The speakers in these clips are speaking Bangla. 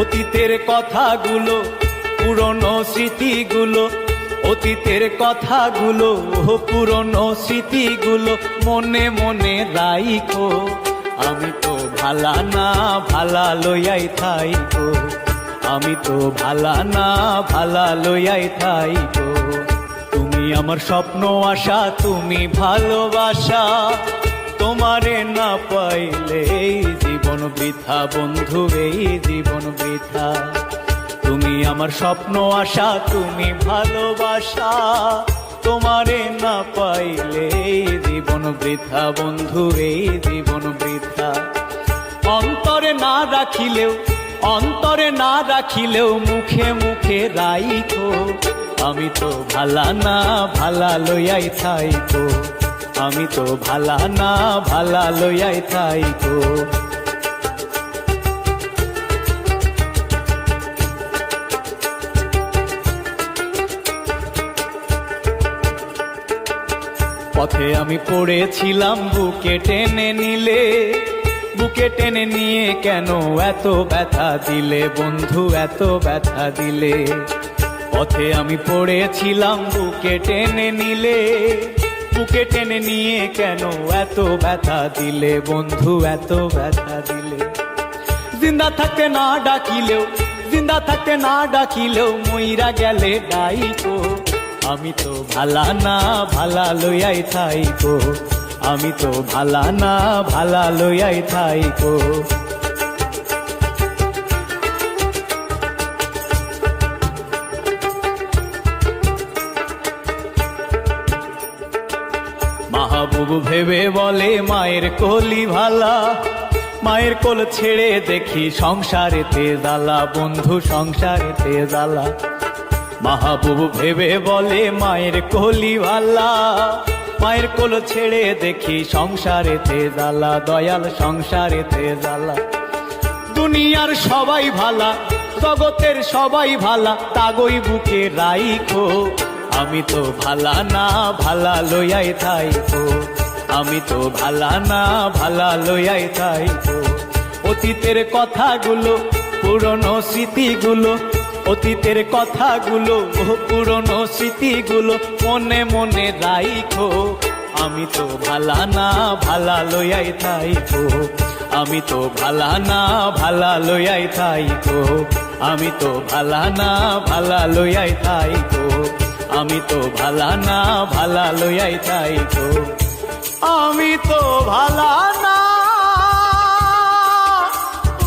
অতীতের কথাগুলো, পুরনো স্মৃতিগুলো, অতীতের কথাগুলো, পুরনো স্মৃতিগুলো মনে মনে রাইখো। আমি তো ভালা না ভালা লইয়াই থাইকো, আমি তো ভালা না ভালা লইয়াই থাইকো। তুমি আমার স্বপ্ন আশা, তুমি ভালোবাসা, তোমারে না পাইলে এই জীবন বৃথা বন্ধু, এই জীবন বৃথা। তুমি আমার স্বপ্ন আশা, তুমি ভালোবাসা, তোমারে না পাইলে এই জীবন বৃথা বন্ধু, এই জীবন বৃথা। অন্তরে না রাখিলেও, অন্তরে না রাখিলেও মুখে মুখে রাইখো। আমি তো ভালা না ভালা লইয়াই থাইকো, আমি তো ভালা না ভালা লইয়াই থাইকো। পথে আমি পড়েছিলাম, বুকে টেনে নিলে, বুকে টেনে নিয়ে কেন এত ব্যথা দিলে বন্ধু, এত ব্যথা দিলে। পথে আমি পড়েছিলাম, বুকে টেনে নিলে, বুকে টেনে নিয়ে কেন এত ব্যথা দিলে বন্ধু, এত ব্যথা দিলে। জিন্দা থাকতে না ডাকিলেও, জিন্দা থাকতে না ডাকিলেও মইরা গেলে ডাইকো। আমি তো ভালা না ভালা লইয়াই থাইকো, আমি তো ভালা না ভালা লইয়াই থাইকো। মাহবুব ভেবে বলে মায়ের কোলি ভালা, মায়ের কোল ছেড়ে দেখি সংসারেতে জ্বালা বন্ধু, সংসারেতে জ্বালা। মাহবুব ভেবে বলে মায়ের কোলি ভালা, মায়ের কোল ছেড়ে দেখি সংসারেতে জ্বালা, দয়াল সংসারেতে জ্বালা। দুনিয়ার সবাই ভালা, জগতের সবাই ভালা, তাগই বুকে রাইখো। আমি তো ভালা না ভালা লইয়াই থাইকো, আমি তো ভালা না ভালা লইয়াই থাইকো। অতীতের কথাগুলো, পুরনো স্মৃতিগুলো, অতীতের কথাগুলো, পুরনো স্মৃতিগুলো মনে মনে রাইখো। আমি তো ভালা না ভালা লইয়াই থাইকো, আমি তো ভালা না ভালা লইয়াই থাইকো, আমি তো ভালা না ভালা লইয়াই থাইকো, আমি তো ভালা না ভালা লইয়াই থাইকো, আমি তো ভালা না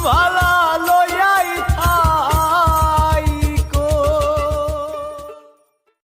ভালা